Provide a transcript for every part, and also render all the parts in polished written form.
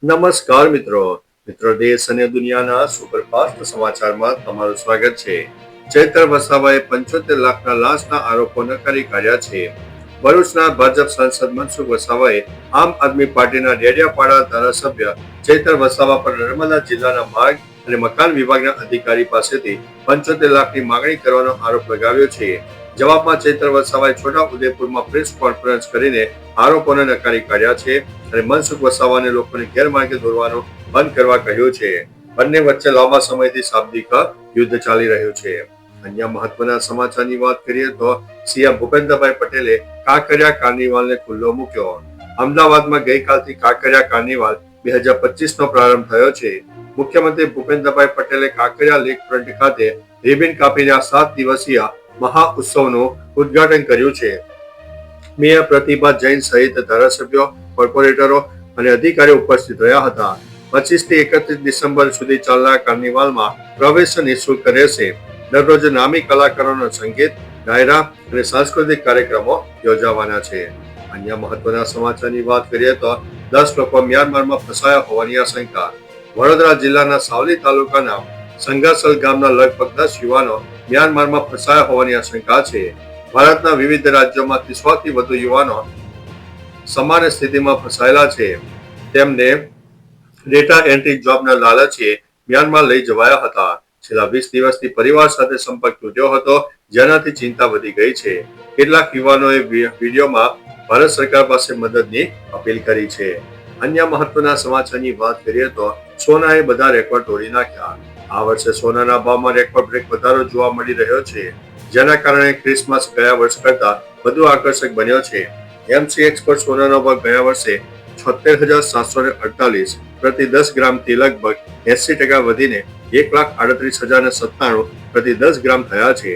નમસ્કાર મિત્રો દેશ અને દુનિયાના સુપરફાસ્ટ સમાચારમાં તમારું સ્વાગત છે. ચૈત્ર વસાવાએ 75 લાખના લાંચના આરોપો નકારી કાઢ્યા છે. ભરૂચના ભાજપ સાંસદ મનસુખ વસાવાએ આમ આદમી પાર્ટીના ડેડિયાપાડા ધારાસભ્ય ચૈત્ર વસાવા પર નર્મદા જિલ્લાના માર્ગ અને મકાન વિભાગના અધિકારી પાસેથી 75 લાખની માંગણી કરવાનો આરોપ લગાવ્યો છે. જવાબમાં ચૈત્ર વસાવાએ છોટા ઉદેપુરમાં પ્રેસ કોન્ફરન્સ કરીને આરોપોને નકારી કાઢ્યા છે અને મનસુખ વસાવાને લોકોને ગેરમાર્ગે દોરવાનું બંધ કરવા કહ્યું છે. બંને વચ્ચે લાંબા સમયથી શાબ્દિક યુદ્ધ ચાલી રહ્યું છે. અન્ય મહત્વના સમાચારની વાત કરીએ તો સીએમ ભૂપેન્દ્રભાઈ પટેલે કાંકરિયા કાર્નિવાલને ખુલ્લો મૂક્યો. અમદાવાદમાં ગઈકાલથી કાંકરિયા કાર્નિવાલ 2025 નો પ્રારંભ થયો છે. મુખ્યમંત્રી ભૂપેન્દ્રભાઈ પટેલે કાંકરિયા લેક ફ્રન્ટ ખાતે રિબિન કાપીને 7 દિવસીય મહાઉત્સવનું ઉદ્ઘાટન કર્યું છે. મેયર પ્રતિભા જૈન સહિત ધારાસભ્યો, કોર્પોરેટરો અને અધિકારીઓ ઉપસ્થિત રહ્યા હતા. 25 થી 31 ડિસેમ્બર સુધી ચાલનાર કાર્નિવાલમાં પ્રવેશ નિઃશુલ્ક રહેશે. દરરોજ નામી કલાકારોનો સંગીત, ડાયરા અને સાંસ્કૃતિક કાર્યક્રમો યોજાવાના છે. અન્ય મહત્વના સમાચારની વાત કરીએ તો 10 લોકો મ્યાનમારમાં ફસાયા હોવાની આશંકા. વડોદરા જિલ્લાના સાવલી તાલુકાના સંગાસલ ગામના લગભગ 10 યુવાનો મ્યાનમારમાં ફસાયા હોવાની આશંકા છે. ભારતના વિવિધ રાજ્યોમાંથી 100 થી વધુ યુવાનો સમાન સ્થિતિમાં ફસાયેલા છે. તેમને ડેટા એન્ટ્રી જોબના લાલચે મ્યાનમાર લઈ જવાયા હતા. છેલ્લા 20 દિવસથી પરિવાર સાથે સંપર્ક તૂટ્યો હતો, જેનાથી ચિંતા વધી ગઈ છે. કેટલાક યુવાનોએ વિડીયોમાં ભારત સરકાર પાસે મદદની અપીલ કરી છે. અન્ય મહત્વના સમાચારની વાત કરીએ તો સોનાએ બધા રેકોર્ડ તોડી નાખ્યા. આ વર્ષે સોનાના ભાવમાં રેકોર્ડ બ્રેક વધારો જોવા મળી રહ્યો છે, જેના કારણે ક્રિસમસ ગયા વર્ષ કરતા વધુ આકર્ષક બન્યો છે. એમસીએક્સ પર સોનાનો ભાવ ગયા વર્ષે 76,748 પ્રતિ 10 ગ્રામથી લગભગ 80% વધીને 1,38,097 પ્રતિ 10 ગ્રામ થયા છે.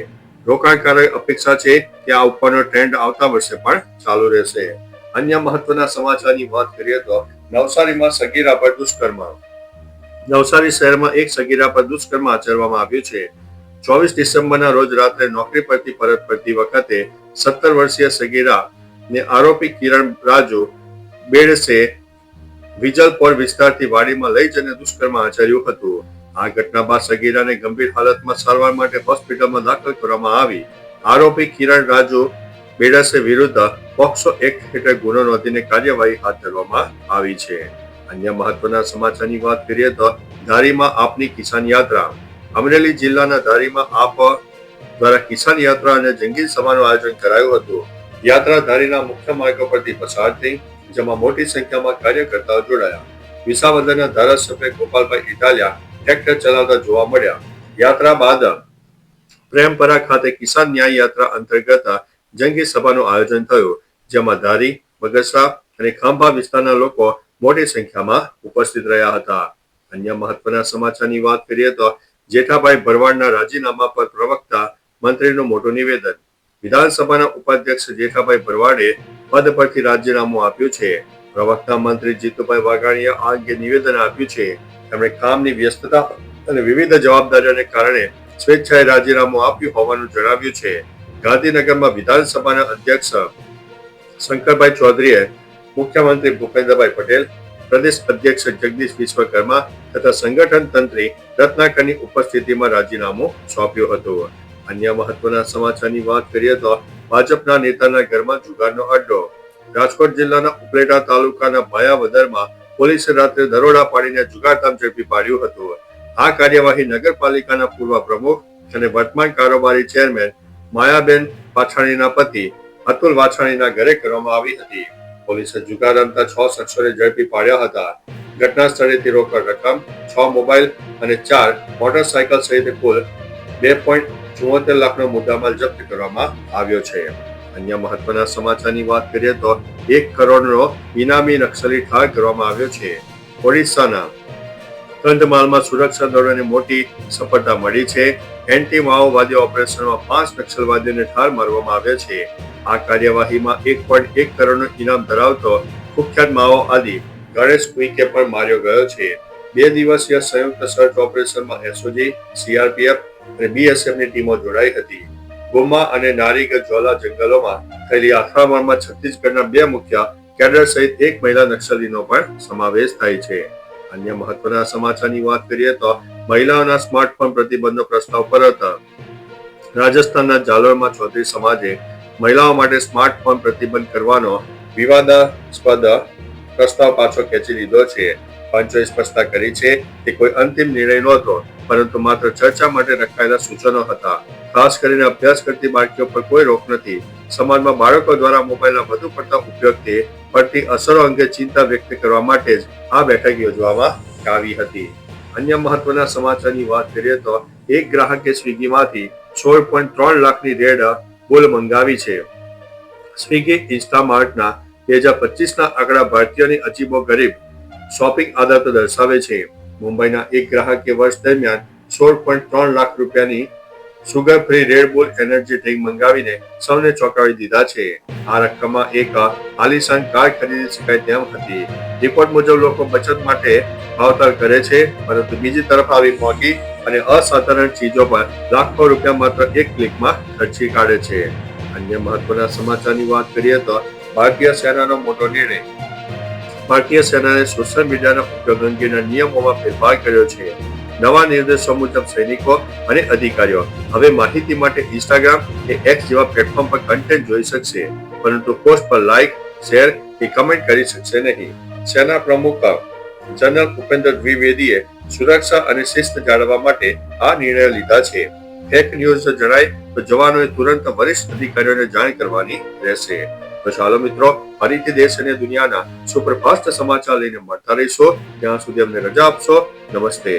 રોકાણકારોએ અપેક્ષા છે કે આ ઉપરનો ટ્રેન્ડ આવતા વર્ષે પણ ચાલુ રહેશે. અન્ય મહત્વના સમાચારની વાત કરીએ તો નવસારીમાં સગીરા પર દુષ્કર્મ. નવસારી શહેરમાં એક સગીરા પર દુષ્કર્મ આચરવામાં આવ્યું છે. 24 ડિસેમ્બરના રોજ રાત્રે નોકરી પરથી પરત ફરતી વખતે 17 વર્ષીય સગીરા ને આરોપી કિરણ રાજુ બેડસે વિજલપોર વિસ્તારથી વાડીમાં લઈ જઈને દુષ્કર્મ આચર્યું હતું. આ ઘટના બાદ સગીરાને ગંભીર હાલતમાં સારવાર માટે હોસ્પિટલમાં દાખલ કરવામાં આવી. આરોપી કિરણ રાજુ બેડસે વિરુદ્ધ પોક્સો એક્ટ હેઠળ ગુનો નોંધીને કાર્યવાહી હાથ ધરવામાં આવી છે. અન્ય મહત્વના સમાચારની વાત કરીએ તો ધારીમાં આપની કિસાન યાત્રા. અમરેલી જિલ્લાના ધારીમાં આપ દ્વારા કિસાન યાત્રા અને જંગી સભાનું આયોજન કરાયું હતું. યાત્રા ધારીના મુખ્ય માર્ગો પરથી પસાર થઈ, જેમાં મોટી સંખ્યામાં કાર્યકર્તાઓ જોડાયા. વિસાવદરના ધારાસભ્ય ગોપાલભાઈ ઇટાલિયા ટ્રેક્ટર ચલાવતા જોવા મળ્યા. યાત્રા બાદ પ્રેમપરા ખાતે કિસાન ન્યાય યાત્રા અંતર્ગત જંગી સભાનું આયોજન થયું, જેમાં ધારી, બગસરા અને ખાંભા વિસ્તારના લોકો મોટી સંખ્યામાં ઉપસ્થિત રહ્યા હતા. અન્ય મહત્વના સમાચારની વાત કરીએ તો જેઠાભાઈ ભરવાડના રાજીનામા પર પ્રવક્તા મંત્રીનું મોટું નિવેદન. વિધાનસભાના ઉપાધ્યક્ષ જેઠાભાઈ ભરવાડે પદ પરથી રાજીનામું આપ્યું છે. પ્રવક્તા મંત્રી જીતુભાઈ વાઘાણીએ આ અંગે નિવેદન આપ્યું છે. તેમણે કામની વ્યસ્તતા અને વિવિધ જવાબદારીઓને કારણે સ્વેચ્છાએ રાજીનામું આપ્યું હોવાનું જણાવ્યું છે. ગાંધીનગરમાં વિધાનસભાના અધ્યક્ષ શંકરભાઈ ચૌધરીએ મુખ્યમંત્રી ભૂપેન્દ્રભાઈ પટેલ, પ્રદેશ અધ્યક્ષ જગદીશ વિશ્વકર્મા તથા સંગઠન તંત્રી રત્નાકરની ઉપસ્થિતિમાં રાજીનામું સોંપ્યું હતું. અન્ય મહત્વના સમાચારની વાત કરીએ તો ભાજપના નેતાના ઘરમાં જુગારનો અડ્ડો. રાજકોટ જિલ્લાના ઉપલેટા તાલુકાના ભાયાવદરમાં પોલીસે રાત્રે દરોડા પાડીને જુગારધામ ઝડપી પાડ્યું હતું. આ કાર્યવાહી નગરપાલિકાના પૂર્વ પ્રમુખ અને વર્તમાન કારોબારી ચેરમેન માયાબેન વાછાણીના પતિ અતુલ વાછાણીના ઘરે કરવામાં આવી હતી. પોલીસે જુગાર રમતા 6 શખ્સોને ઝડપી પાડ્યા હતા. ઘટના સ્થળેથી રોકડ રકમ, 6 મોબાઈલ અને 4 મોટરસાયકલ સહિત કુલ 2.74 લાખનો મુદ્દામાલ જપ્ત કરવામાં આવ્યો છે. અન્ય મહત્વના સમાચારની વાત કરીએ તો 1 કરોડનો ઇનામી નક્સલી ઠાર કરવામાં આવ્યો છે. ઓડિશાના કંધમાલમાં સુરક્ષા દળોને મોટી સફળતા મળી છે. એન્ટી માઓવાદી ઓપરેશનમાં 5 નક્સલવાદીઓને ઠાર મારવામાં આવ્યા છે. આ કાર્યવાહીમાં 1.1 કરોડનું ઇનામ ધરાવતો કુખ્યાત માઓવાદી ગણેશ કુઈકે પણ માર્યો ગયો છે. 2 દિવસીય સંયુક્ત સર્ચ ઓપરેશનમાં એસઓજી, સીઆરપીએફ અને બીએસએફની ટીમો જોડાઈ હતી. ગુમ્મા અને નારીગ જ્વાલા જંગલોમાં થયેલી અથડામણમાં છત્તીસગઢના 2 મુખ્ય કેડર સહિત એક મહિલા નક્સલીનો પણ સમાવેશ થાય છે. અન્ય મહત્વના સમાચારની વાત કરીએ તો મહિલાઓના સ્માર્ટફોન પ્રતિબંધનો પ્રસ્તાવ પરત. રાજસ્થાનના જાલોરમાં ચૌધરી સમાજે મહિલાઓ માટે સ્માર્ટફોન પ્રતિબંધ કરવાનો વિવાદાસ્પદ પ્રસ્તાવ પાછો ખેંચી લીધો છે. પંચોએ સ્પષ્ટતા કરી છે કે કોઈ અંતિમ નિર્ણય નહોતો, પરંતુ માત્ર ચર્ચા માટે રખાયેલા સૂચનો હતા. ખાસ કરીને અભ્યાસ કરતી બાળકીઓ પર કોઈ રોક નથી. સમાજમાં બાળકો દ્વારા મોબાઈલના વધુ પડતા ઉપયોગથી પડતી અસરો અંગે ચિંતા વ્યક્ત કરવા માટે જ આ બેઠક યોજવામાં આવી હતી. અન્ય મહત્વના સમાચારની વાત કરીએ તો એક ગ્રાહકે સ્વિગીમાંથી 16.3 લાખની રેડ બુલ મંગાવી છે. સ્વિગી ઇન્સ્ટામાર્ટના 2025ના આંકડા ભારતીયોની અજીબો ગરીબ શોપિંગ આદતો દર્શાવે છે. મુંબઈના એક ગ્રાહકે વર્ષ દરમિયાન 16.3 લાખ રૂપિયાની sugar free Red Bull energy drink મંગાવીને સૌને ચોંકાવી દીધા છે. આ રકમમાં એક આલિશાન કાર ખરીદી શકાય તેમ હતી. રિપોર્ટ મુજબ લોકો બચત માટે ભાવતાલ કરે છે, પરંતુ બીજી તરફ આવી મોંઘી અને અસાધારણ ચીજો પર લાખો રૂપિયા માત્ર એક ક્લિકમાં ખર્ચી કાઢે છે. અન્ય મહત્વના સમાચારની વાત કરીએ તો ભારતીય સેનાનો મોટો નિર્ણય. ભારતીય સેનાએ સોશિયલ મીડિયાના ઉપયોગ અંગેના નિયમોમાં ફેરફાર કર્યો છે. નવા નિર્દેશો મુજબ સૈનિકો અને અધિકારીઓ હવે માહિતી માટે ઇન્સ્ટાગ્રામ કે એક્સ જેવા પ્લેટફોર્મ પર કન્ટેન્ટ જોઈ શકશે, પરંતુ પોસ્ટ પર લાઇક, શેર કે કમેન્ટ કરી શકશે નહીં. સેના પ્રમુખ જનરલ ઉપેન્દ્ર દ્વિવેદીએ સુરક્ષા અને શિસ્ત જાળવવા માટે આ નિર્ણય લીધા છે. ફેક ન્યૂઝ જણાય તો જવાનોએ તુરંત વરિષ્ઠ અધિકારીઓને જાણ કરવાની રહેશે. તો ચાલો મિત્રો, ફરીથી દેશ અને દુનિયાના સુપરફાસ્ટ સમાચાર લઈને મળતા રહીશો. ત્યાં સુધી અમને રજા આપશો. નમસ્તે.